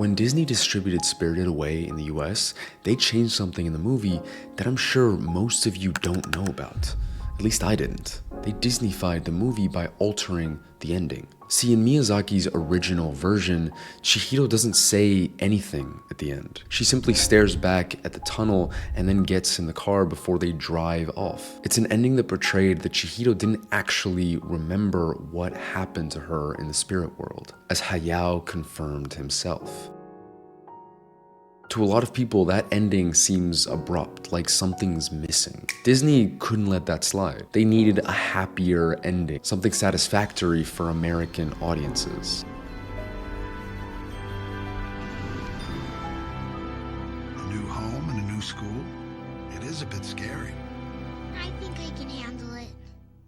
When Disney distributed Spirited Away in the US, they changed something in the movie that I'm sure most of you don't know about. At least I didn't. They Disneyfied the movie by altering the ending. See, in Miyazaki's original version, Chihiro doesn't say anything at the end. She simply stares back at the tunnel and then gets in the car before they drive off. It's an ending that portrayed that Chihiro didn't actually remember what happened to her in the spirit world, as Hayao confirmed himself. To a lot of people, that ending seems abrupt, like something's missing. Disney couldn't let that slide. They needed a happier ending, something satisfactory for American audiences. A new home and a new school? It is a bit scary. I think I can handle it.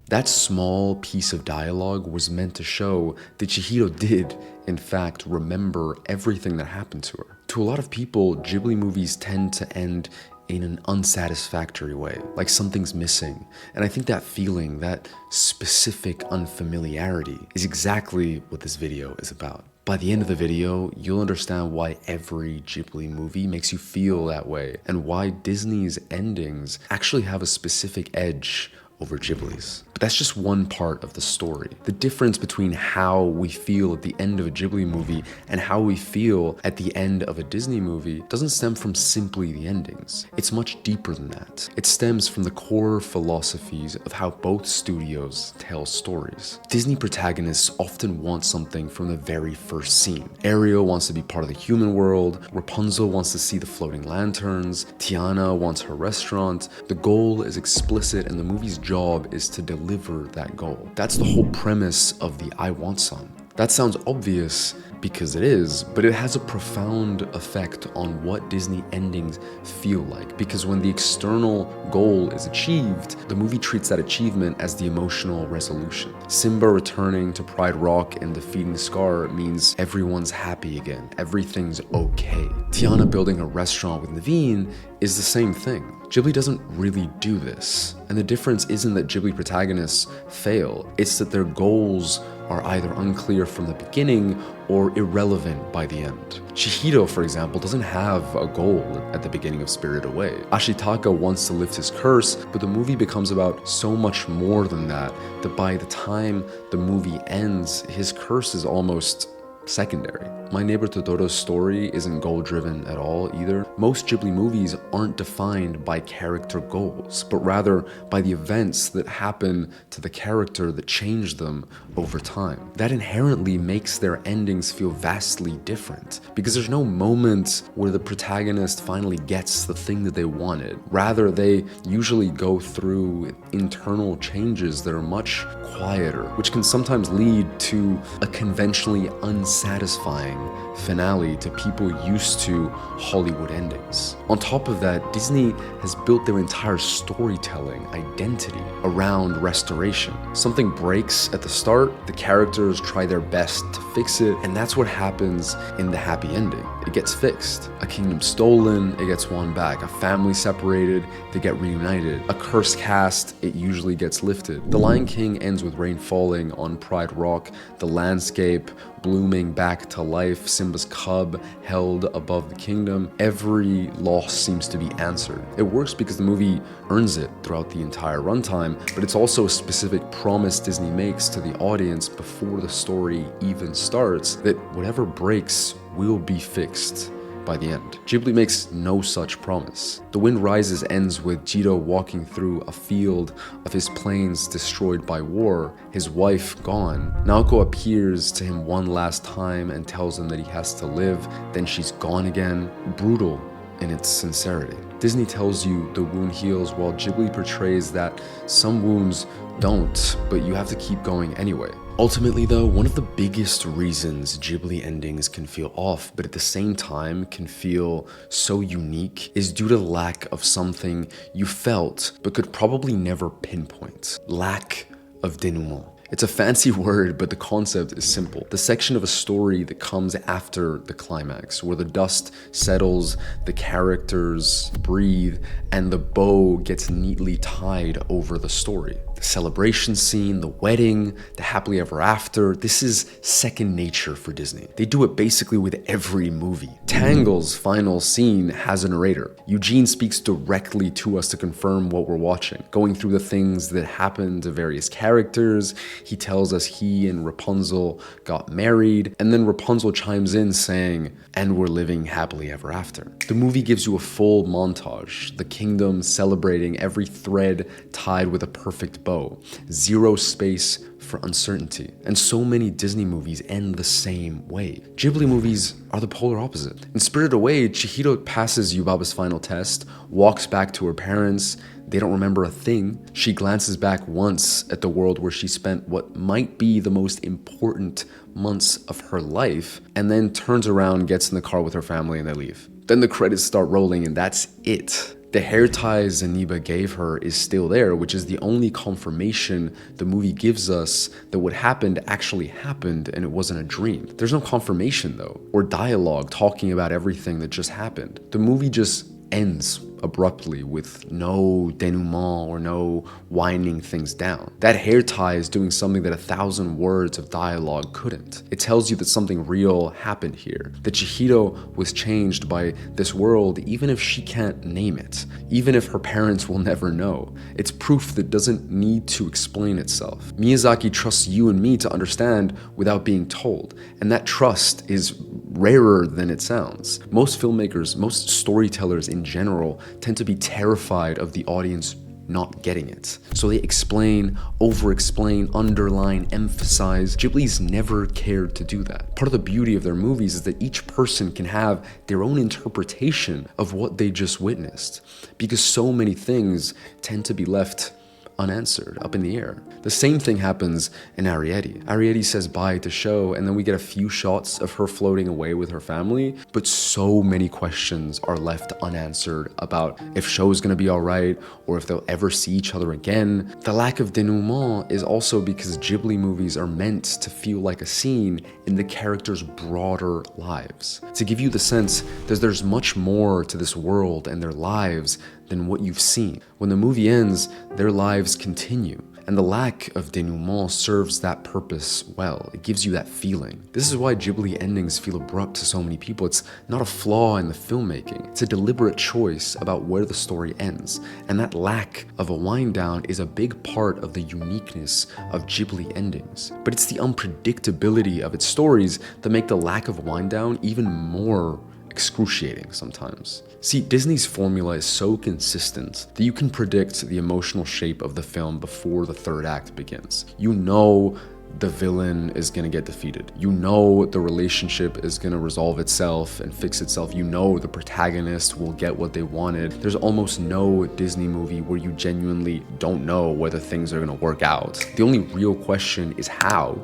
That small piece of dialogue was meant to show that Chihiro did, in fact, remember everything that happened to her. To a lot of people, Ghibli movies tend to end in an unsatisfactory way, like something's missing. And I think that feeling, that specific unfamiliarity, is exactly what this video is about. By the end of the video, you'll understand why every Ghibli movie makes you feel that way, and why Disney's endings actually have a specific edge over Ghibli's. But that's just one part of the story. The difference between how we feel at the end of a Ghibli movie and how we feel at the end of a Disney movie doesn't stem from simply the endings. It's much deeper than that. It stems from the core philosophies of how both studios tell stories. Disney protagonists often want something from the very first scene. Ariel wants to be part of the human world, Rapunzel wants to see the floating lanterns, Tiana wants her restaurant. The goal is explicit and the movie's job is to deliver that goal. That's the whole premise of the I Want song. That sounds obvious because it is, but it has a profound effect on what Disney endings feel like, because when the external goal is achieved, the movie treats that achievement as the emotional resolution. Simba returning to Pride Rock and defeating Scar means everyone's happy again, everything's okay. Tiana building a restaurant with Naveen is the same thing. Ghibli doesn't really do this, and the difference isn't that Ghibli protagonists fail, it's that their goals are either unclear from the beginning or irrelevant by the end. Chihiro, for example, doesn't have a goal at the beginning of Spirited Away. Ashitaka wants to lift his curse, but the movie becomes about so much more than that by the time the movie ends, his curse is almost secondary. My Neighbor Totoro's story isn't goal-driven at all either. Most Ghibli movies aren't defined by character goals, but rather by the events that happen to the character that change them over time. That inherently makes their endings feel vastly different, because there's no moment where the protagonist finally gets the thing that they wanted. Rather, they usually go through internal changes that are much quieter, which can sometimes lead to a conventionally unsatisfying finale to people used to Hollywood endings. On top of that, Disney has built their entire storytelling identity around restoration. Something breaks at the start, the characters try their best to fix it, and that's what happens in the happy ending. It gets fixed. A kingdom stolen, it gets won back. A family separated, they get reunited. A curse cast, it usually gets lifted. The Lion King ends with rain falling on Pride Rock, the landscape blooming back to life, Simba's cub held above the kingdom. Every loss seems to be answered. It works because the movie earns it throughout the entire runtime, but it's also a specific promise Disney makes to the audience before the story even starts that whatever breaks will be fixed by the end. Ghibli makes no such promise. The Wind Rises ends with Jiro walking through a field of his planes destroyed by war, his wife gone. Naoko appears to him one last time and tells him that he has to live, then she's gone again. Brutal in its sincerity. Disney tells you the wound heals, while Ghibli portrays that some wounds don't, but you have to keep going anyway. Ultimately though, one of the biggest reasons Ghibli endings can feel off, but at the same time can feel so unique, is due to the lack of something you felt but could probably never pinpoint. Lack of denouement. It's a fancy word, but the concept is simple. The section of a story that comes after the climax, where the dust settles, the characters breathe, and the bow gets neatly tied over the story. the celebration scene, the wedding, the happily ever after. This is second nature for Disney. They do it basically with every movie. Tangled's final scene has a narrator. Eugene speaks directly to us to confirm what we're watching, going through the things that happened to various characters. He tells us he and Rapunzel got married, and then Rapunzel chimes in saying, "And we're living happily ever after." The movie gives you a full montage, the kingdom celebrating, every thread tied with a perfect bow, zero space for uncertainty. And so many Disney movies end the same way. Ghibli movies are the polar opposite. In Spirited Away, Chihiro passes Yubaba's final test, walks back to her parents. They don't remember a thing. She glances back once at the world where she spent what might be the most important months of her life, and then turns around, gets in the car with her family, and they leave. Then the credits start rolling, and that's it. The hair ties Zeniba gave her is still there, which is the only confirmation the movie gives us that what happened actually happened and it wasn't a dream. There's no confirmation though, or dialogue talking about everything that just happened. The movie just ends abruptly with no denouement or no winding things down. That hair tie is doing something that 1,000 words of dialogue couldn't. It tells you that something real happened here, that Chihiro was changed by this world even if she can't name it, even if her parents will never know. It's proof that doesn't need to explain itself. Miyazaki trusts you and me to understand without being told, and that trust is rarer than it sounds. Most filmmakers, most storytellers in general, tend to be terrified of the audience not getting it. So they explain, over-explain, underline, emphasize. Ghibli's never cared to do that. Part of the beauty of their movies is that each person can have their own interpretation of what they just witnessed, because so many things tend to be left unanswered, up in the air. The same thing happens in Arrietty. Arrietty says bye to Sho, and then we get a few shots of her floating away with her family, but so many questions are left unanswered about if Sho is gonna be alright, or if they'll ever see each other again. The lack of denouement is also because Ghibli movies are meant to feel like a scene in the characters' broader lives, to give you the sense that there's much more to this world and their lives than what you've seen. When the movie ends, their lives continue. And the lack of denouement serves that purpose well. It gives you that feeling. This is why Ghibli endings feel abrupt to so many people. It's not a flaw in the filmmaking. It's a deliberate choice about where the story ends. And that lack of a wind down is a big part of the uniqueness of Ghibli endings. But it's the unpredictability of its stories that make the lack of wind down even more excruciating sometimes. See, Disney's formula is so consistent that you can predict the emotional shape of the film before the third act begins. You know the villain is gonna get defeated. You know the relationship is gonna resolve itself and fix itself. You know the protagonist will get what they wanted. There's almost no Disney movie where you genuinely don't know whether things are gonna work out. The only real question is how,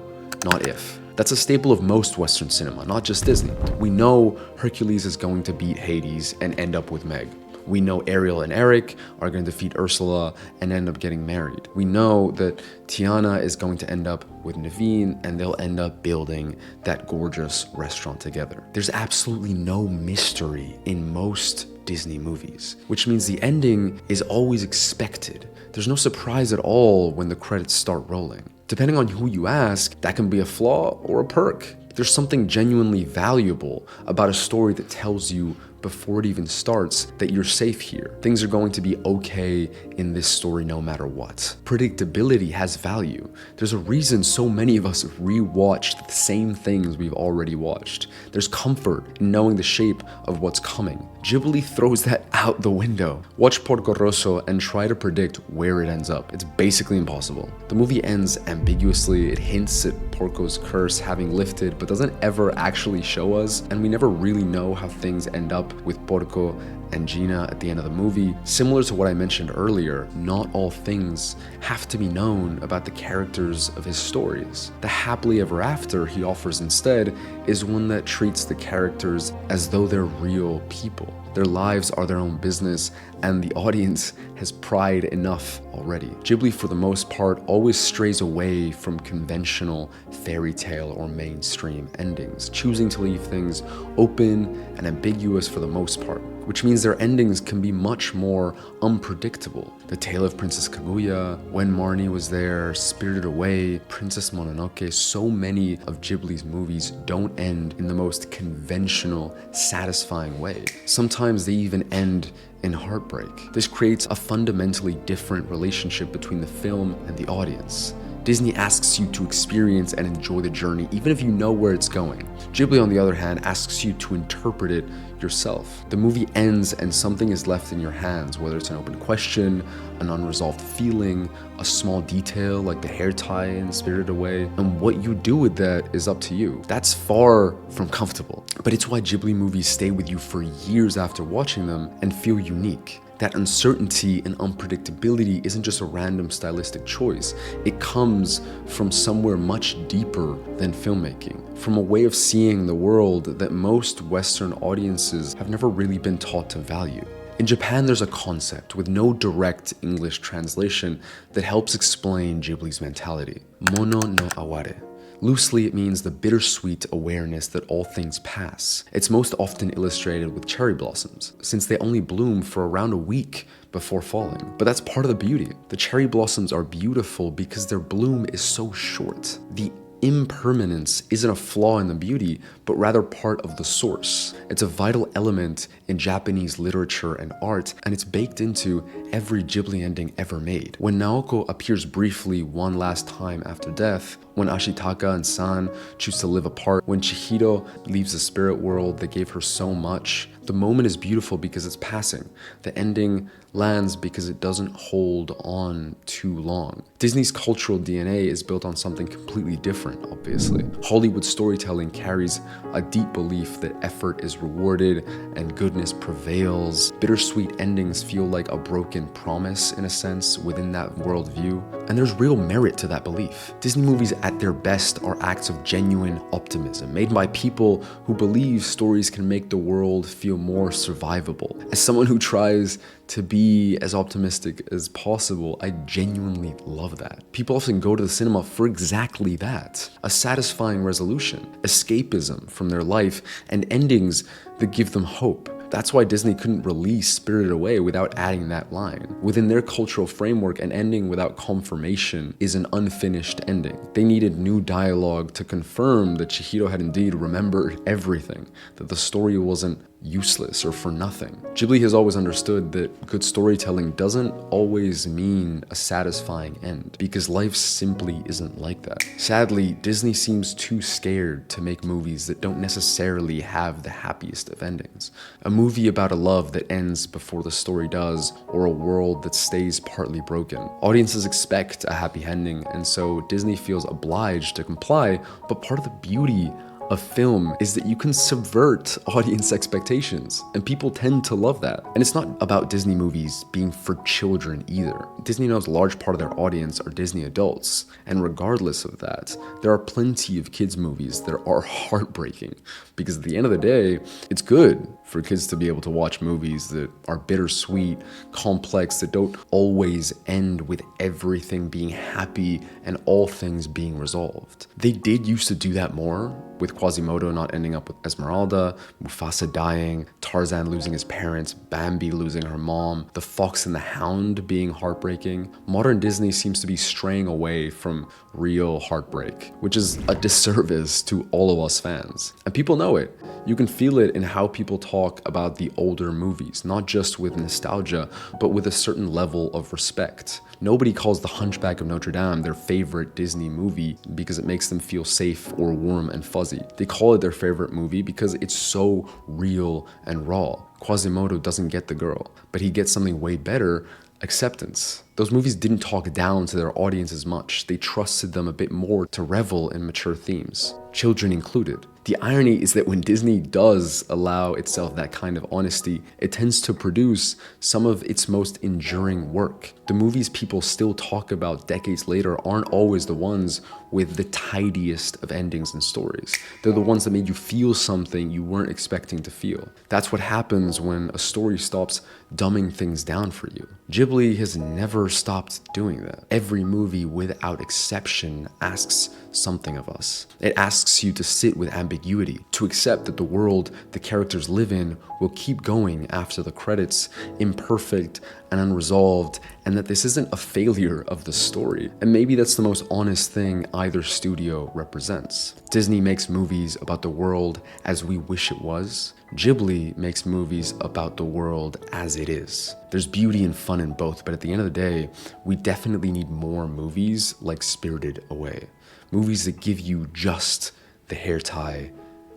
not if. That's a staple of most Western cinema, not just Disney. We know Hercules is going to beat Hades and end up with Meg. We know Ariel and Eric are going to defeat Ursula and end up getting married. We know that Tiana is going to end up with Naveen and they'll end up building that gorgeous restaurant together. There's absolutely no mystery in most Disney movies, which means the ending is always expected. There's no surprise at all when the credits start rolling. Depending on who you ask, that can be a flaw or a perk. There's something genuinely valuable about a story that tells you before it even starts that you're safe here. Things are going to be okay in this story no matter what. Predictability has value. There's a reason so many of us rewatched the same things we've already watched. There's comfort in knowing the shape of what's coming. Ghibli throws that out the window. Watch Porco Rosso and try to predict where it ends up. It's basically impossible. The movie ends ambiguously. It hints at Porco's curse having lifted, but doesn't ever actually show us, and we never really know how things end up with Porco and Gina at the end of the movie. Similar to what I mentioned earlier, not all things have to be known about the characters of his stories. The happily ever after he offers instead is one that treats the characters as though they're real people. Their lives are their own business, and the audience has pried enough already. Ghibli, for the most part, always strays away from conventional fairy tale or mainstream endings, choosing to leave things open and ambiguous for the most part, which means their endings can be much more unpredictable. The Tale of Princess Kaguya, When Marnie Was There, Spirited Away, Princess Mononoke, so many of Ghibli's movies don't end in the most conventional, satisfying way. Sometimes they even end in heartbreak. This creates a fundamentally different relationship between the film and the audience. Disney asks you to experience and enjoy the journey, even if you know where it's going. Ghibli, on the other hand, asks you to interpret it yourself. The movie ends and something is left in your hands, whether it's an open question, an unresolved feeling, a small detail like the hair tie in Spirited Away, and what you do with that is up to you. That's far from comfortable, but it's why Ghibli movies stay with you for years after watching them and feel unique. That uncertainty and unpredictability isn't just a random stylistic choice. It comes from somewhere much deeper than filmmaking, from a way of seeing the world that most Western audiences have never really been taught to value. In Japan, there's a concept with no direct English translation that helps explain Ghibli's mentality: mono no aware. Loosely, it means the bittersweet awareness that all things pass. It's most often illustrated with cherry blossoms, since they only bloom for around a week before falling. But that's part of the beauty. The cherry blossoms are beautiful because their bloom is so short. The impermanence isn't a flaw in the beauty, but rather part of the source. It's a vital element in Japanese literature and art, and it's baked into every Ghibli ending ever made. When Naoko appears briefly one last time after death, when Ashitaka and San choose to live apart, when Chihiro leaves the spirit world that gave her so much, the moment is beautiful because it's passing. The ending lands because it doesn't hold on too long. Disney's cultural DNA is built on something completely different, obviously. Hollywood storytelling carries a deep belief that effort is rewarded and goodness prevails. Bittersweet endings feel like a broken promise, in a sense, within that worldview. And there's real merit to that belief. Disney movies at their best are acts of genuine optimism, made by people who believe stories can make the world feel more survivable. As someone who tries to be as optimistic as possible, I genuinely love that. People often go to the cinema for exactly that: a satisfying resolution, escapism from their life, and endings that give them hope. That's why Disney couldn't release Spirited Away without adding that line. Within their cultural framework, an ending without confirmation is an unfinished ending. They needed new dialogue to confirm that Chihiro had indeed remembered everything, that the story wasn't useless or for nothing. Ghibli has always understood that good storytelling doesn't always mean a satisfying end, because life simply isn't like that. Sadly, Disney seems too scared to make movies that don't necessarily have the happiest of endings. A movie about a love that ends before the story does, or a world that stays partly broken. Audiences expect a happy ending, and so Disney feels obliged to comply, but part of the beauty of film is that you can subvert audience expectations, and people tend to love that. And it's not about Disney movies being for children either. Disney knows a large part of their audience are Disney adults, and regardless of that, there are plenty of kids movies that are heartbreaking, because at the end of the day, it's good for kids to be able to watch movies that are bittersweet, complex, that don't always end with everything being happy and all things being resolved. They did used to do that more, with Quasimodo not ending up with Esmeralda, Mufasa dying, Tarzan losing his parents, Bambi losing her mom, The Fox and the Hound being heartbreaking. Modern Disney seems to be straying away from real heartbreak, which is a disservice to all of us fans. And people know it. You can feel it in how people talk about the older movies, not just with nostalgia, but with a certain level of respect. Nobody calls The Hunchback of Notre Dame their favorite Disney movie because it makes them feel safe or warm and fuzzy. They call it their favorite movie because it's so real and raw. Quasimodo doesn't get the girl, but he gets something way better: acceptance. Those movies didn't talk down to their audience as much. They trusted them a bit more to revel in mature themes, children included. The irony is that when Disney does allow itself that kind of honesty, it tends to produce some of its most enduring work. The movies people still talk about decades later aren't always the ones with the tidiest of endings and stories. They're the ones that made you feel something you weren't expecting to feel. That's what happens when a story stops dumbing things down for you. Ghibli has never never stopped doing that. Every movie, without exception, asks something of us. It asks you to sit with ambiguity, to accept that the world the characters live in will keep going after the credits, imperfect and unresolved, and that this isn't a failure of the story. And maybe that's the most honest thing either studio represents. Disney makes movies about the world as we wish it was. Ghibli makes movies about the world as it is. There's beauty and fun in both, but at the end of the day, we definitely need more movies like Spirited Away. Movies that give you just the hair tie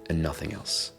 and nothing else.